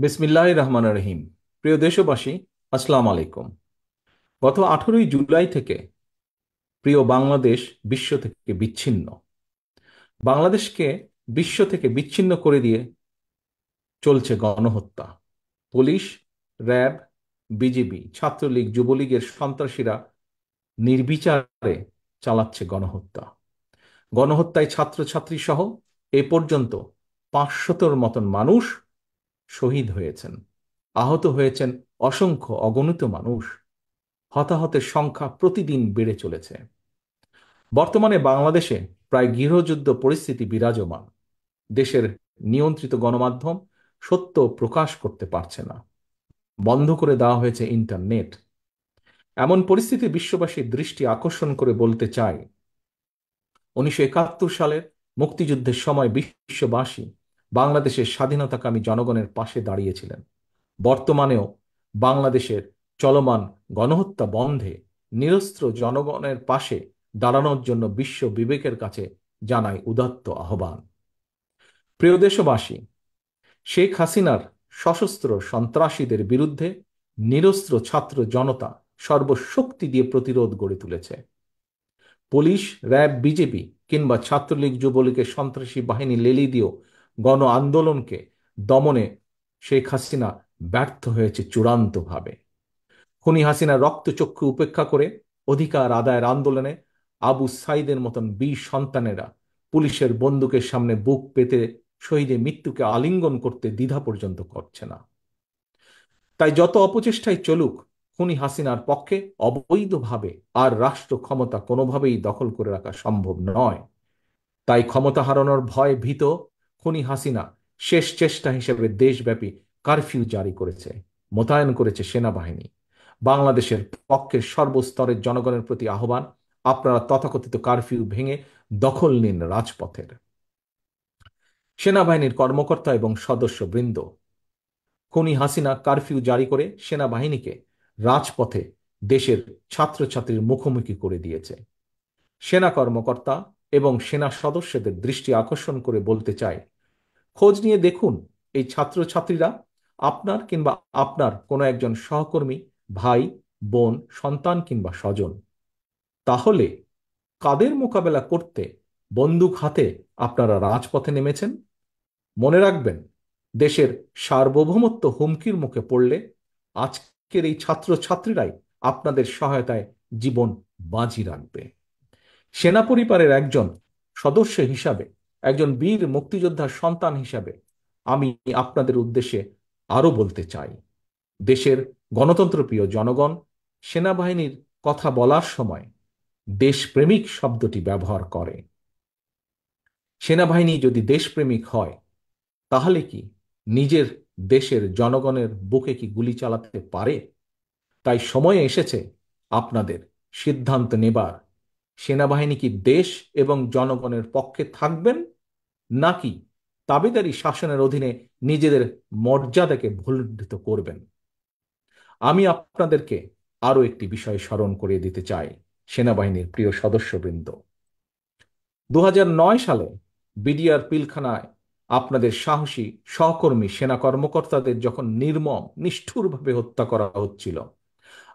বিসমিল্লাহির রহমানির রহিম। প্রিয় দেশবাসী, আসসালামু আলাইকুম। গত 18ই জুলাই থেকে প্রিয় বাংলাদেশ বিশ্ব থেকে বিচ্ছিন্ন। বাংলাদেশকে বিশ্ব থেকে বিচ্ছিন্ন করে দিয়ে চলছে গণহত্যা। পুলিশ, র্যাব, বিজিবি, ছাত্রলীগ, যুবলীগের সন্ত্রাসীরা নির্বিচারে চালাচ্ছে গণহত্যা। গণহত্যায় ছাত্রছাত্রী সহ এ পর্যন্ত 500-র মতন মানুষ শহীদ হয়েছেন, আহত হয়েছেন অসংখ্য অগণিত মানুষ। হতাহতের সংখ্যা প্রতিদিন বেড়ে চলেছে। বর্তমানে বাংলাদেশে প্রায় গৃহযুদ্ধ পরিস্থিতি বিরাজমান। দেশের নিয়ন্ত্রিত গণমাধ্যম সত্য প্রকাশ করতে পারছে না। বন্ধ করে দেওয়া হয়েছে ইন্টারনেট। এমন পরিস্থিতি বিশ্ববাসীর দৃষ্টি আকর্ষণ করে বলতে চাই, 1971 সালের মুক্তিযুদ্ধের সময় বিশ্ববাসী বাংলাদেশের স্বাধীনতাকামী জনগণের পাশে দাঁড়িয়েছিলেন। বর্তমানেও বাংলাদেশের চলমান গণহত্যা বন্ধে নিরস্ত্র জনগণের পাশে দাঁড়ানোর জন্য বিশ্ব বিবেকের কাছে জানাই উদাত্ত আহ্বান। প্রিয় দেশবাসী, শেখ হাসিনার সশস্ত্র সন্ত্রাসীদের বিরুদ্ধে নিরস্ত্র ছাত্র জনতা সর্বশক্তি দিয়ে প্রতিরোধ গড়ে তুলেছে। পুলিশ, র্যাব, বিজেপি কিংবা ছাত্রলীগ, যুবলীগের সন্ত্রাসী বাহিনী লেলি দিয়েও গণ আন্দোলনকে দমনে শেখ হাসিনা ব্যর্থ হয়েছে চূড়ান্তভাবে। খুনি হাসিনা রক্তচক্ষু উপেক্ষা করে অধিকার আদায়ের আন্দোলনে আবু সাইদের মতন বীর সন্তানেরা পুলিশের বন্দুকের সামনে বুক পেতে শহীদের মৃত্যুকে আলিঙ্গন করতে দ্বিধা পর্যন্ত করছে না। তাই যত অপচেষ্টাই চলুক, খুনি হাসিনার পক্ষে অবৈধভাবে আর রাষ্ট্র ক্ষমতা কোনোভাবেই দখল করে রাখা সম্ভব নয়। তাই ক্ষমতা হারানোর ভয়ে ভীত খুনি হাসিনা শেষ চেষ্টা হিসেবে দেশব্যাপী কারফিউ জারি করেছে, মোতায়েন করেছে সেনাবাহিনী। বাংলাদেশের পক্ষের সর্বস্তরের জনগণের প্রতি আহ্বান, আপনারা তথাকথিত কারফিউ ভেঙে দখল নিন রাজপথের। সেনাবাহিনীর কর্মকর্তা এবং সদস্যবৃন্দ, খুনি হাসিনা কারফিউ জারি করে সেনাবাহিনীকে রাজপথে দেশের ছাত্রছাত্রীর মুখোমুখি করে দিয়েছে। সেনা কর্মকর্তা এবং সেনা সদস্যদের দৃষ্টি আকর্ষণ করে বলতে চাই, খোঁজ নিয়ে দেখুন এই ছাত্রছাত্রীরা আপনার কিংবা আপনার কোনো একজন সহকর্মী, ভাই, বোন, সন্তান কিংবা স্বজন। তাহলে কাদের মোকাবেলা করতে বন্দুক হাতে আপনারা রাজপথে নেমেছেন? মনে রাখবেন, দেশের সার্বভৌমত্ব হুমকির মুখে পড়লে আজকের এই ছাত্রছাত্রীরাই আপনাদের সহায়তায় জীবন বাজি রাখবে। সেনা পরিবারের একজন সদস্য হিসাবে, একজন বীর মুক্তিযোদ্ধার সন্তান হিসাবে আমি আপনাদের উদ্দেশ্যে আরো বলতে চাই, দেশের গণতন্ত্রপ্রিয় জনগণ সেনাবাহিনীর কথা বলার সময় দেশপ্রেমিক শব্দটি ব্যবহার করে। সেনাবাহিনী যদি দেশপ্রেমিক হয়, তাহলে কি নিজের দেশের জনগণের বুকে কি গুলি চালাতে পারে? তাই সময় এসেছে আপনাদের সিদ্ধান্ত নেবার, সেনাবাহিনী কি দেশ এবং জনগণের পক্ষে থাকবেন, নাকি তাবেদারি শাসনের অধীনে নিজেদের মর্যাদাকে ভুলুণ্ঠিত করবেন? আমি আপনাদেরকে আরো একটি বিষয় স্মরণ করিয়ে দিতে চাই, সেনাবাহিনীর প্রিয় সদস্যবৃন্দ। 2009 সালে বিডিআর পিলখানায় আপনাদের সাহসী সহকর্মী সেনা কর্মকর্তাদের যখন নির্মম নিষ্ঠুরভাবে হত্যা করা হচ্ছিল,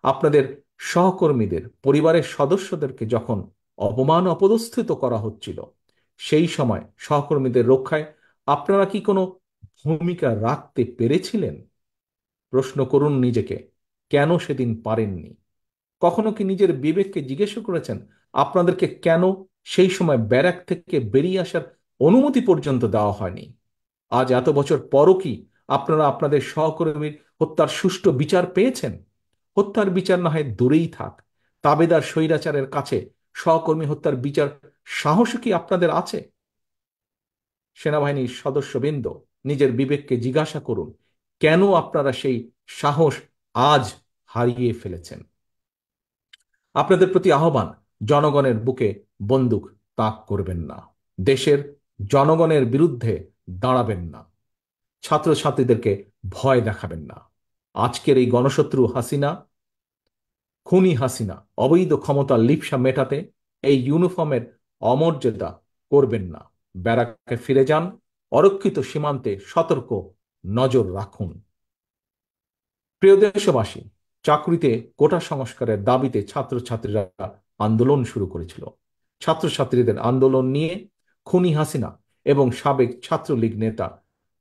আপনাদের সহকর্মীদের পরিবারের সদস্যদেরকে যখন অপমান অপদস্থিত করা হচ্ছিল, সেই সময় সহকর্মীদের রক্ষায় আপনারা কি কোনো ভূমিকা রাখতে পেরেছিলেন? প্রশ্ন করুন নিজেকে, কেন সেদিন পারেননি? কখনো কি নিজের বিবেককে জিজ্ঞেস করেছেন আপনাদেরকে কেন সেই সময় ব্যারাক থেকে বেরিয়ে আসার অনুমতি পর্যন্ত দেওয়া হয়নি? আজ এত বছর পরও কি আপনারা আপনাদের সহকর্মীর হত্যার সুষ্ঠু বিচার পেয়েছেন? হত্যার বিচার না হয় দূরেই থাক, তাবেদার স্বৈরাচারের কাছে সহকর্মী হত্যার বিচার সাহস কি আপনাদের আছে? সেনাবাহিনীর সদস্যবৃন্দ, নিজের বিবেককে জিজ্ঞাসা করুন, কেন আপনারা সেই সাহস আজ হারিয়ে ফেলেছেন? আপনাদের প্রতি আহ্বান, জনগণের বুকে বন্দুক তাক করবেন না, দেশের জনগণের বিরুদ্ধে দাঁড়াবেন না, ছাত্রছাত্রীদেরকে ভয় দেখাবেন না। আজকের এই গণশত্রু হাসিনা, খুনি হাসিনা অবৈধ ক্ষমতার লিপ্সা মেটাতে এই ইউনিফর্মের অমর্যাদা করবেন না। ব্যারাকে ফিরে যান, অরক্ষিত সীমান্তে সতর্ক নজর রাখুন। প্রিয় দেশবাসী, চাকরিতে কোটা সংস্কারের দাবিতে ছাত্রছাত্রীরা আন্দোলন শুরু করেছিল। ছাত্রছাত্রীদের আন্দোলন নিয়ে খুনি হাসিনা এবং সাবেক ছাত্রলীগ নেতা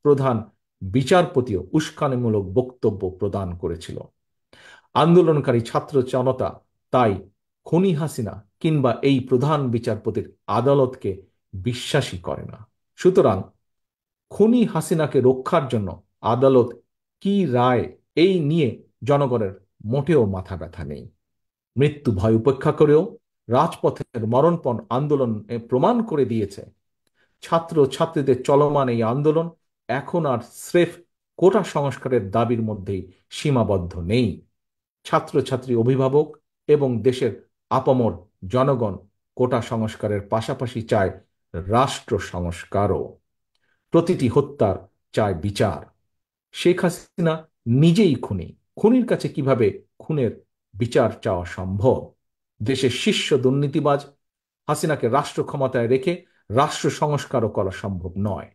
প্রধান বিচারপতিও উস্কানিমূলক বক্তব্য প্রদান করেছিল। আন্দোলনকারী ছাত্র জনতা তাই খুনি হাসিনা কিংবা এই প্রধান বিচারপতির আদালতকে বিশ্বাসই করে না। সুতরাং খুনি হাসিনাকে রক্ষার জন্য আদালত কি রায়, এই নিয়ে জনগণের মোটেও মাথা ব্যথা নেই। মৃত্যু ভয় উপেক্ষা করেও রাজপথের মরণপণ আন্দোলন প্রমাণ করে দিয়েছে, ছাত্র ছাত্রীদের চলমান এই আন্দোলন এখন আর স্রেফ কোটা সংস্কারের দাবির মধ্যেই সীমাবদ্ধ নেই। ছাত্রছাত্রী, অভিভাবক এবং দেশের আপামর জনগণ কোটা সংস্কারের পাশাপাশি চায় রাষ্ট্র সংস্কারও। প্রতিটি হত্যার চায় বিচার। শেখ হাসিনা নিজেই খুনি, খুনির কাছে কিভাবে খুনের বিচার চাওয়া সম্ভব? দেশের শীর্ষ দুর্নীতিবাজ হাসিনাকে রাষ্ট্র ক্ষমতায় রেখে রাষ্ট্র সংস্কারও করা সম্ভব নয়।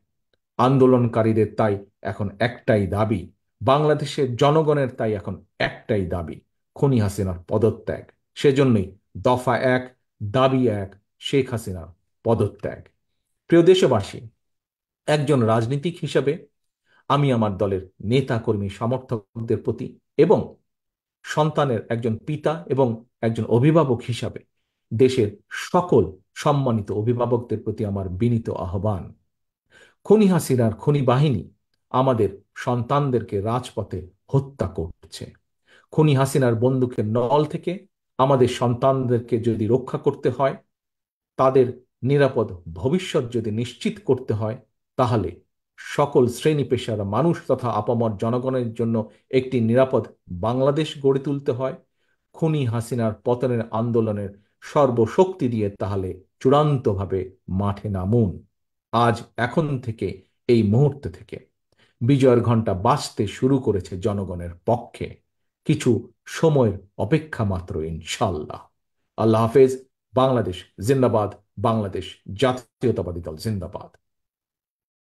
আন্দোলনকারীদের তাই এখন একটাই দাবি, বাংলাদেশের জনগণের তাই এখন একটাই দাবি, খুনি হাসিনার পদত্যাগ। সেজন্যই দফা এক, দাবি এক, শেখ হাসিনার পদত্যাগ। প্রিয় দেশবাসী, একজন রাজনীতিক হিসেবে আমি আমার দলের নেতা কর্মী সমর্থকদের প্রতি এবং সন্তানের একজন পিতা এবং একজন অভিভাবক হিসাবে দেশের সকল সম্মানিত অভিভাবকদের প্রতি আমার বিনীত আহ্বান, খুনি হাসিনার খুনি বাহিনী আমাদের সন্তানদেরকে রাজপথে হত্যা করছে। খুনি হাসিনার বন্দুকের নল থেকে আমাদের সন্তানদেরকে যদি রক্ষা করতে হয়, তাদের নিরাপদ ভবিষ্যৎ যদি নিশ্চিত করতে হয়, তাহলে সকল শ্রেণী পেশার মানুষ তথা আপামর জনগণের জন্য একটি নিরাপদ বাংলাদেশ গড়ে তুলতে হয়। খুনি হাসিনার পতনের আন্দোলনের সর্বশক্তি দিয়ে তাহলে চূড়ান্তভাবে মাঠে নামুন। আজ, এখন থেকে, এই মুহূর্ত থেকে বিজয়ের ঘণ্টা বাজতে শুরু করেছে জনগণের পক্ষে। কিছু সময়ের অপেক্ষা মাত্র, ইনশাল্লাহ। আল্লাহ হাফেজ। বাংলাদেশ জিন্দাবাদ। বাংলাদেশ জাতীয়তাবাদী দল জিন্দাবাদ।